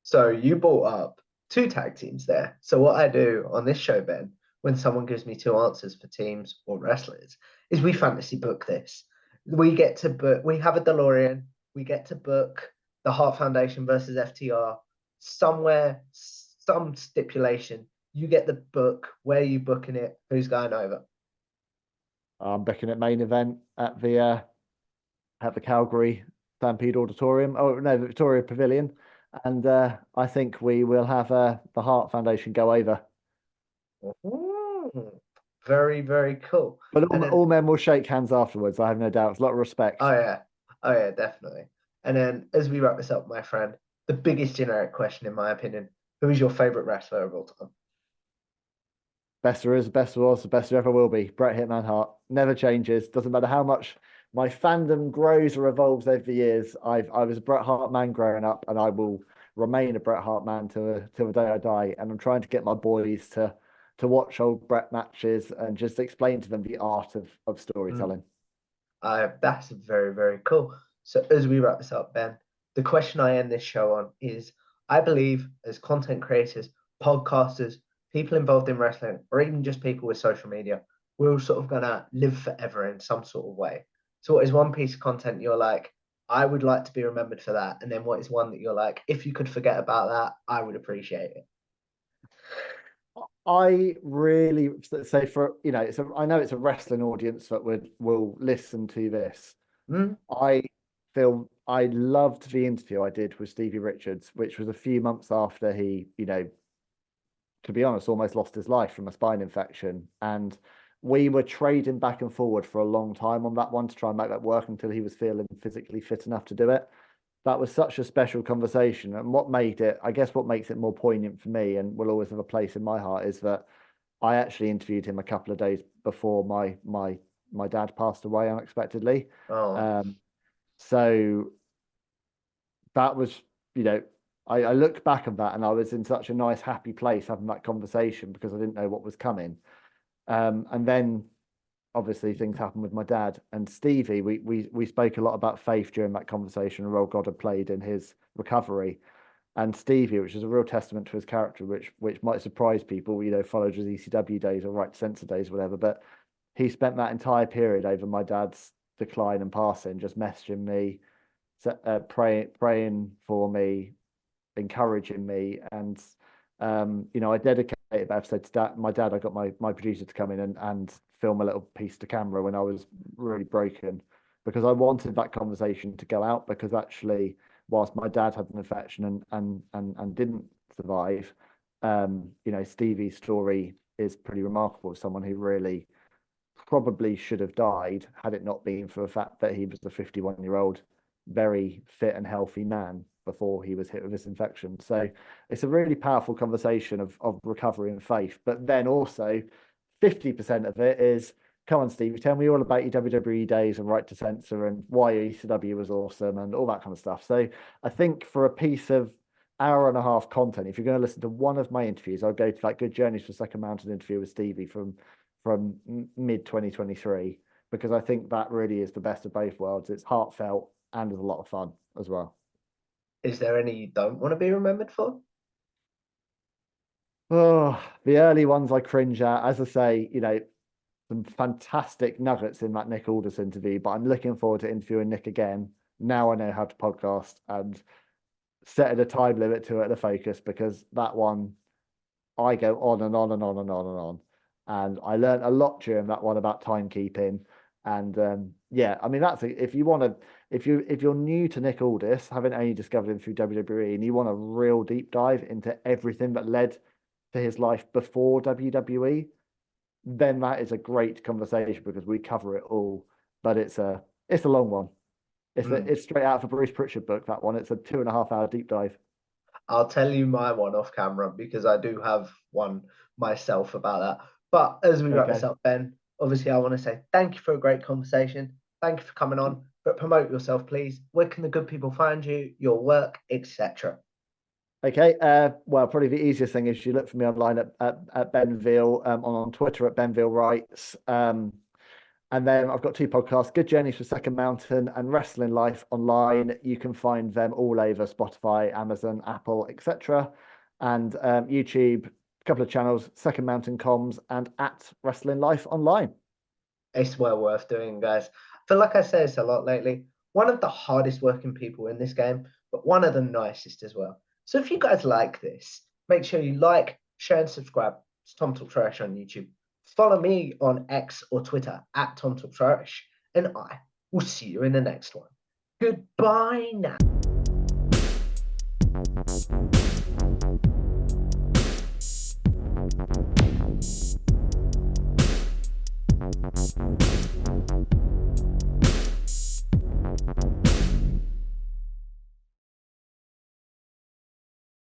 So you brought up two tag teams there. So what I do on this show, Ben, when someone gives me two answers for teams or wrestlers, is we fantasy book this. We get to book. We have a DeLorean. We get to book the Heart Foundation versus FTR somewhere, some stipulation. You get the book. Where are you booking it? Who's going over? I'm booking at main event at the Calgary Stampede Auditorium. Oh no, the Victoria Pavilion, and I think we will have the Heart Foundation go over. Ooh, very, very cool. But And all then, men will shake hands afterwards. I have no doubt. It's a lot of respect. oh yeah, oh yeah, definitely. And then, as we wrap this up, my friend, the biggest generic question, in my opinion, who is your favorite wrestler of all time? Best there is, best there was, the best there ever will be. Bret Hitman Hart never changes. Doesn't matter how much my fandom grows or evolves over the years. I was a Bret Hart man growing up, and I will remain a Bret Hart man till the day I die. And I'm trying to get my boys to watch old Bret matches and just explain to them the art of Mm, storytelling. that's very, very cool. So, as we wrap this up, Ben, the question I end this show on is I believe as content creators, podcasters, people involved in wrestling, or even just people with social media, we're all sort of going to live forever in some sort of way. So, what is one piece of content you're like, I would like to be remembered for that? And then what is one that you're like, if you could forget about that, I would appreciate it? I really say for I know it's a wrestling audience that will listen to this. Mm? I feel I loved the interview I did with Stevie Richards, which was a few months after he, to be honest, almost lost his life from a spine infection. And we were trading back and forward for a long time on that one to try and make that work until he was feeling physically fit enough to do it. That was such a special conversation. And what made it, I guess, what makes it more poignant for me and will always have a place in my heart is that I actually interviewed him a couple of days before my dad passed away unexpectedly. Oh, Um, so that was, you know, I look back on that and I was in such a nice, happy place having that conversation because I didn't know what was coming. And then obviously things happened with my dad and Stevie. We spoke a lot about faith during that conversation, a role God had played in his recovery. And Stevie, which is a real testament to his character, which might surprise people, followed his ECW days or Right to Censor days, whatever. But he spent that entire period over my dad's decline and passing, just messaging me, praying for me, encouraging me, and I dedicated that episode to my dad. I got my producer to come in and film a little piece to camera when I was really broken, because I wanted that conversation to go out, because actually, whilst my dad had an infection and didn't survive, Stevie's story is pretty remarkable. Someone who really probably should have died had it not been for the fact that he was a 51-year-old, very fit and healthy man before he was hit with this infection. So it's a really powerful conversation of recovery and faith. But then also 50% of it is, come on, Steve, tell me all about your WWE days and Right to Censor and why ECW was awesome and all that kind of stuff. So I think for a piece of hour and a half content, if you're going to listen to one of my interviews, I'll go to that Good Journeys for Second Mountain interview with Stevie from mid 2023, because I think that really is the best of both worlds. It's heartfelt and is a lot of fun as well. Is there any you don't want to be remembered for? Oh, the early ones I cringe at. As I say, some fantastic nuggets in that Nick Aldis interview, but I'm looking forward to interviewing Nick again. Now I know how to podcast, and setting a time limit to it at the Focus, because that one I go on and on and on and on and on. And I learned a lot during that one about timekeeping. And yeah, I mean, if you want to, if you're new to Nick Aldis, having only discovered him through WWE, and you want a real deep dive into everything that led to his life before WWE, then that is a great conversation, because we cover it all. But it's a long one. It's straight out of a Bruce Pritchard book, that one. It's a 2.5 hour deep dive. I'll tell you my one off camera, because I do have one myself about that. But as we wrap this up, Ben, obviously I want to say thank you for a great conversation. Thank you for coming on. But promote yourself, please. Where can the good people find you, your work, etc.? Okay. Well, probably the easiest thing is you look for me online at Ben VEAL, on Twitter at Ben VEAL Writes. And then I've got 2 podcasts, Good Journeys for Second Mountain and Wrestling Life Online. You can find them all over Spotify, Amazon, Apple, etc. And YouTube, a couple of channels, Second Mountain Comms and at Wrestling Life Online. It's well worth doing, guys. I feel like I say this a lot lately. One of the hardest working people in this game, but one of the nicest as well. So if you guys like this, make sure you like, share, and subscribe. It's Tom Talk Trash on YouTube. Follow me on X or Twitter at Tom Talk Trash, and I will see you in the next one. Goodbye now.